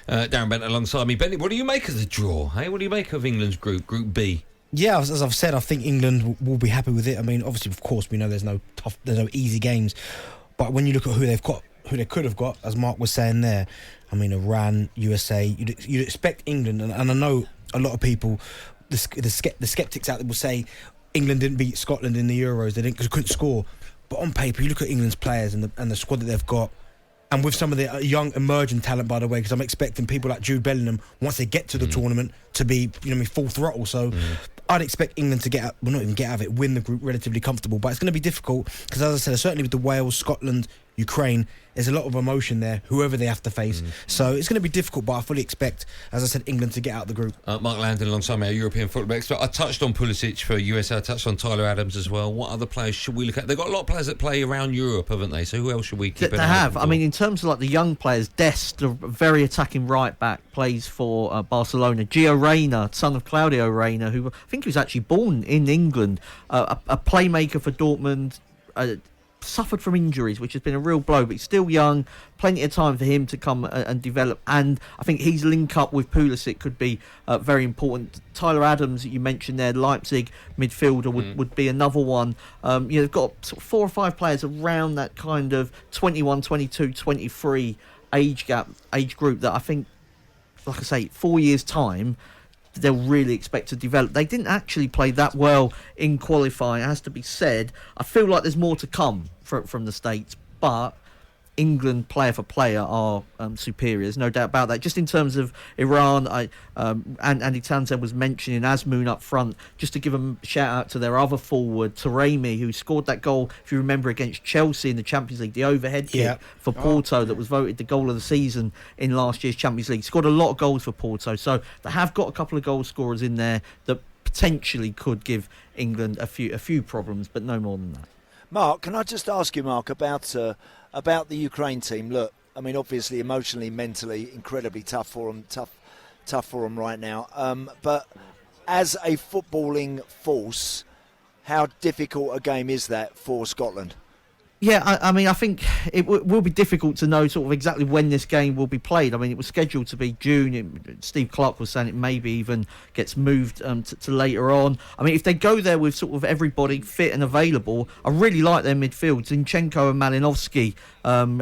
Darren Bennett alongside me. Benny, what do you make of the draw? Hey, what do you make of England's group, Group B? Yeah, as I've said, I think England will be happy with it. I mean, obviously, of course, we know there's no easy games, but when you look at who they've got, who they could have got, as Mark was saying there, I mean, Iran, USA, you'd expect England, and I know a lot of people, the sceptics out there will say England didn't beat Scotland in the Euros, they couldn't score. But on paper, you look at England's players and the squad that they've got, and with some of the young emerging talent, by the way, because I'm expecting people like Jude Bellingham, once they get to the tournament, to be full throttle. So I'd expect England to not even get out of it, win the group relatively comfortable. But it's going to be difficult because, as I said, certainly with the Wales, Scotland, Ukraine, there's a lot of emotion there, whoever they have to face. So it's going to be difficult, but I fully expect, as I said, England to get out of the group. Mark Landon alongside me, our European football expert. I touched on Pulisic for USA, I touched on Tyler Adams as well. What other players should we look at? They've got a lot of players that play around Europe, haven't they? So who else should we keep an eye on? They have. I mean, in terms of like the young players, Dest, a very attacking right back, plays for Barcelona. Gio Reyna, son of Claudio Reyna, who I think he was actually born in England, a playmaker for Dortmund, suffered from injuries, which has been a real blow, but he's still young, plenty of time for him to come and develop, and I think his link up with Pulisic could be very important. Tyler Adams, that you mentioned there, Leipzig midfielder, would be another one. They've got sort of 4 or 5 players around that kind of 21, 22, 23 age group that I think, like I say, 4 years' time, they'll really expect to develop. They didn't actually play that well in qualifying, it has to be said. I feel like there's more to come from the States, but England, player for player, are superior. There's no doubt about that. Just in terms of Iran, Andy Townsend was mentioning Azmoun up front, just to give them a shout out to their other forward, Taremi, who scored that goal, if you remember, against Chelsea in the Champions League, the overhead kick for Porto that was voted the goal of the season in last year's Champions League. Scored a lot of goals for Porto, so they have got a couple of goal scorers in there that potentially could give England a few problems, but no more than that. Mark, can I just ask you, Mark, about the Ukraine team? Look, I mean, obviously, emotionally, mentally, incredibly tough for them. Tough for them right now. But as a footballing force, how difficult a game is that for Scotland? Yeah, I mean, I think it will be difficult to know sort of exactly when this game will be played. I mean, it was scheduled to be June. Steve Clarke was saying it maybe even gets moved to later on. I mean, if they go there with sort of everybody fit and available, I really like their midfield. Zinchenko and Malinovsky,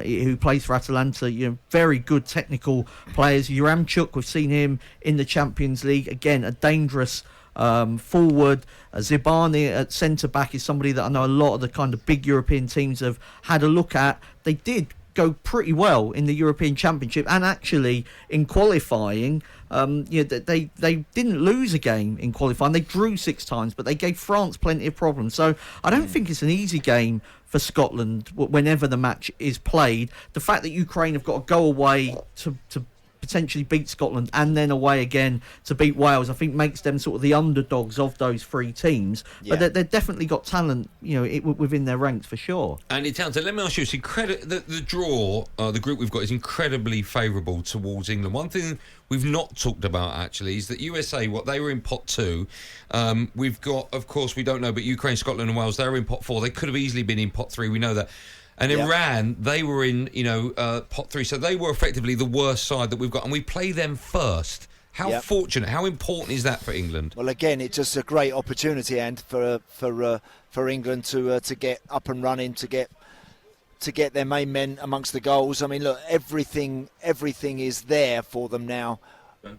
who plays for Atalanta, very good technical players. Yaremchuk, we've seen him in the Champions League. Again, a dangerous forward. Zibani at centre-back is somebody that I know a lot of the kind of big European teams have had a look at. They did go pretty well in the European Championship, and actually in qualifying, they didn't lose a game in qualifying. They drew 6 times, but they gave France plenty of problems. So I don't think it's an easy game for Scotland whenever the match is played. The fact that Ukraine have got to go away to potentially beat Scotland and then away again to beat Wales, I think makes them sort of the underdogs of those 3 teams. Yeah. But they've definitely got talent, within their ranks for sure. Andy Townsend, let me ask you, the draw, the group we've got is incredibly favourable towards England. One thing we've not talked about actually is that USA, they were in pot 2. We've got, of course, we don't know, but Ukraine, Scotland and Wales, they were in pot 4. They could have easily been in pot 3, we know that. And Iran, they were in, pot 3, so they were effectively the worst side that we've got, and we play them first. How fortunate, how important is that for England? Well, again, it's just a great opportunity, and for England to get up and running, to get their main men amongst the goals. I mean, look, everything is there for them now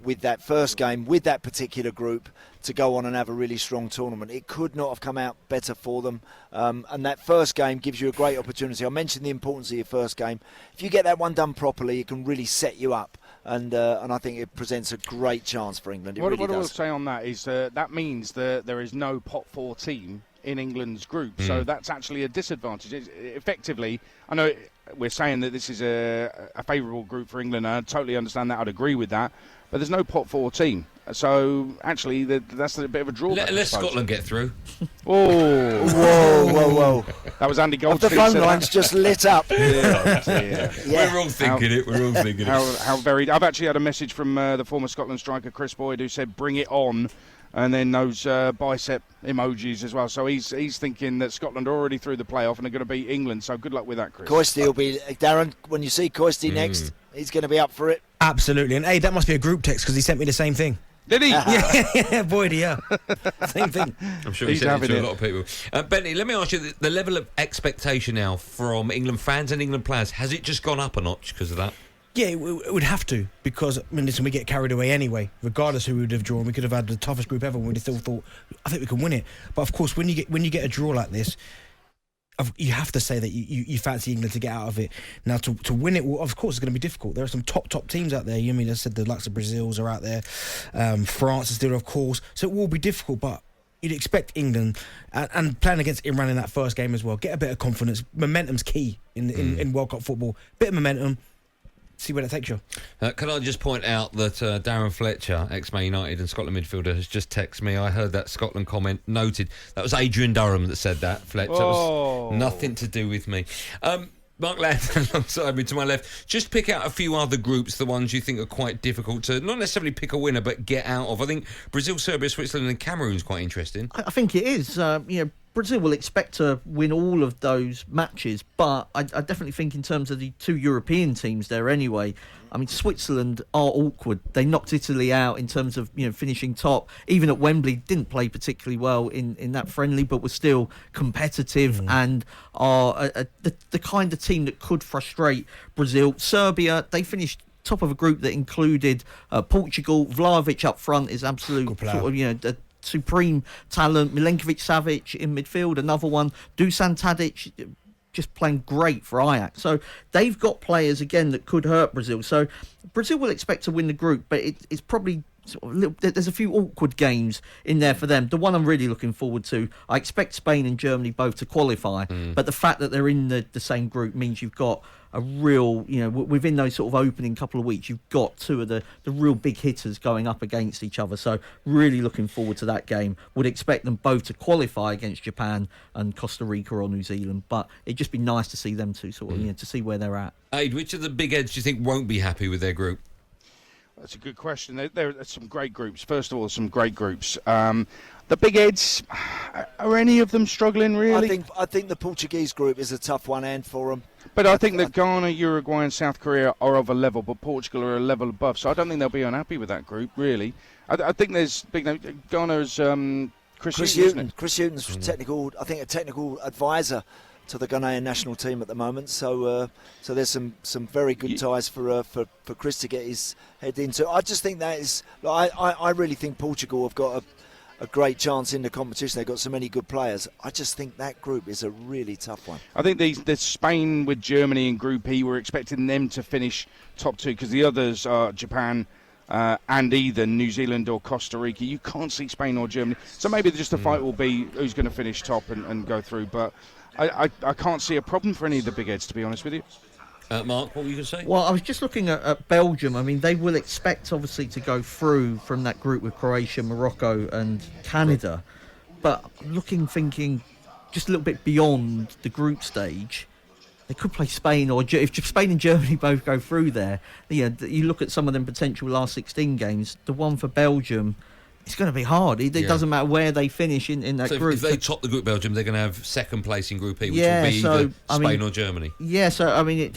with that first game, with that particular group, to go on and have a really strong tournament. It could not have come out better for them. And that first game gives you a great opportunity. I mentioned the importance of your first game. If you get that one done properly, it can really set you up. And I think it presents a great chance for England. What I will say on that is that means that there is no pot 4 team in England's group. So that's actually a disadvantage. Effectively, I know we're saying that this is a favourable group for England. I totally understand that. I'd agree with that. But there's no pot 4 team. So, actually, that's a bit of a drawback. Let Scotland get through. Oh. Whoa. That was Andy Goldstein. The phone line's just lit up. Yeah. We're all thinking it. How very... I've actually had a message from the former Scotland striker, Chris Boyd, who said, bring it on. And then those bicep emojis as well. So he's thinking that Scotland are already through the playoff and are going to beat England. So good luck with that, Chris. Coisty will be... Darren, when you see Coisty next, he's going to be up for it. Absolutely. And hey, that must be a group text because he sent me the same thing. Did he? Yeah, Boyd, yeah. Same thing. I'm sure He's he's having having it to it. a lot of people. Benny, let me ask you, the level of expectation now from England fans and England players, has it just gone up a notch because of that? Yeah, it would have to, because, I mean, listen, we get carried away anyway. Regardless who we would have drawn, we could have had the toughest group ever, and we'd have still thought, I think we can win it. But of course, when you get a draw like this, you have to say that you fancy England to get out of it. Now, to win it, well, of course, it's going to be difficult. There are some top teams out there. I mean, I said the likes of Brazil's are out there. France is there, of course. So it will be difficult, but you'd expect England, and playing against Iran in that first game as well, get a bit of confidence. Momentum's key in World Cup football. Bit of momentum. See where that takes you. Can I just point out that Darren Fletcher, ex-Man United and Scotland midfielder, has just texted me. I heard that Scotland comment noted. That was Adrian Durham that said that, Fletcher. That was nothing to do with me. Mark Landon alongside me to my left. Just pick out a few other groups, the ones you think are quite difficult to not necessarily pick a winner, but get out of. I think Brazil, Serbia, Switzerland and Cameroon's quite interesting. I think it is. Brazil will expect to win all of those matches, but I definitely think in terms of the two European teams there anyway, I mean, Switzerland are awkward. They knocked Italy out in terms of finishing top. Even at Wembley, didn't play particularly well in that friendly, but was still competitive and are the kind of team that could frustrate Brazil. Serbia, they finished top of a group that included Portugal. Vlahovic up front is absolute the supreme talent. Milenkovic-Savic in midfield, another one. Dusan Tadic just playing great for Ajax. So they've got players again that could hurt Brazil. So Brazil will expect to win the group, but it's probably sort of there's a few awkward games in there for them. The one I'm really looking forward to, I expect Spain and Germany both to qualify, but the fact that they're in the same group means you've got a real, within those sort of opening couple of weeks, you've got two of the real big hitters going up against each other. So really looking forward to that game. Would expect them both to qualify against Japan and Costa Rica or New Zealand, but it'd just be nice to see them two sort of, to see where they're at. Aid, which of the big heads do you think won't be happy with their group? That's a good question. There are some great groups. First of all, some great groups. The big heads, are any of them struggling really? I think the Portuguese group is a tough one, and for them. But I think that Ghana, Uruguay and South Korea are of a level, but Portugal are a level above. So I don't think they'll be unhappy with that group, really. I think there's big name. Ghana's Chris Hughton. Chris Hughton's a technical advisor to the Ghanaian national team at the moment. So there's some very good ties for Chris to get his head into. I just think that is. I really think Portugal have got a great chance in the competition. They've got so many good players. I just think that group is a really tough one. I think the Spain with Germany in Group E, we're expecting them to finish top two because the others are Japan and either New Zealand or Costa Rica. You can't see Spain or Germany. So maybe just the fight will be who's going to finish top and go through. But I can't see a problem for any of the big heads, to be honest with you. Mark, what were you going to say? Well, I was just looking at Belgium. I mean, they will expect, obviously, to go through from that group with Croatia, Morocco and Canada. But thinking just a little bit beyond the group stage, they could play Spain, or if Spain and Germany both go through there, you look at some of them potential last 16 games, the one for Belgium, it's going to be hard. It doesn't matter where they finish in that group. If they top the group, Belgium, they're going to have second place in Group E, which will be either Spain or Germany. Yeah, so I mean,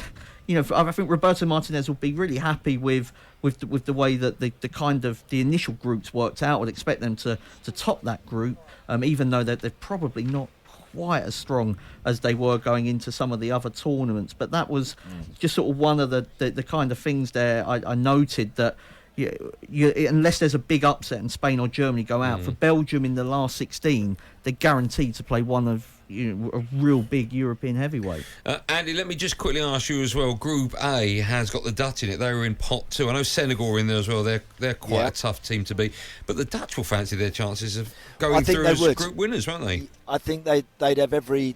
I think Roberto Martinez will be really happy with the way that the kind of the initial groups worked out. Would expect them to top that group, even though they're probably not quite as strong as they were going into some of the other tournaments. But that was just sort of one of the kind of things there. I noted that. Unless there's a big upset and Spain or Germany go out, for Belgium in the last 16, they're guaranteed to play one of a real big European heavyweight. Andy, let me just quickly ask you as well. Group A has got the Dutch in it. They were in pot 2. I know Senegal are in there as well. They're quite a tough team to beat. But the Dutch will fancy their chances of going through as group winners, won't they? I think they'd have every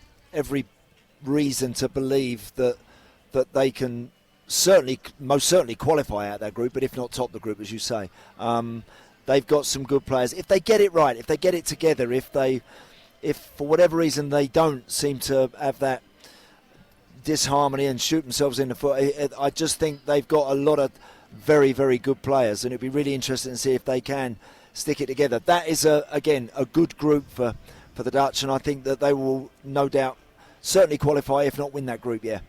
reason to believe that they can most certainly qualify out that group, but if not top the group, as you say. They've got some good players. If they get it right, if they get it together, if for whatever reason they don't seem to have that disharmony and shoot themselves in the foot, I just think they've got a lot of very, very good players, and it'd be really interesting to see if they can stick it together. That is, again, a good group for the Dutch, and I think that they will no doubt certainly qualify, if not win that group, yeah.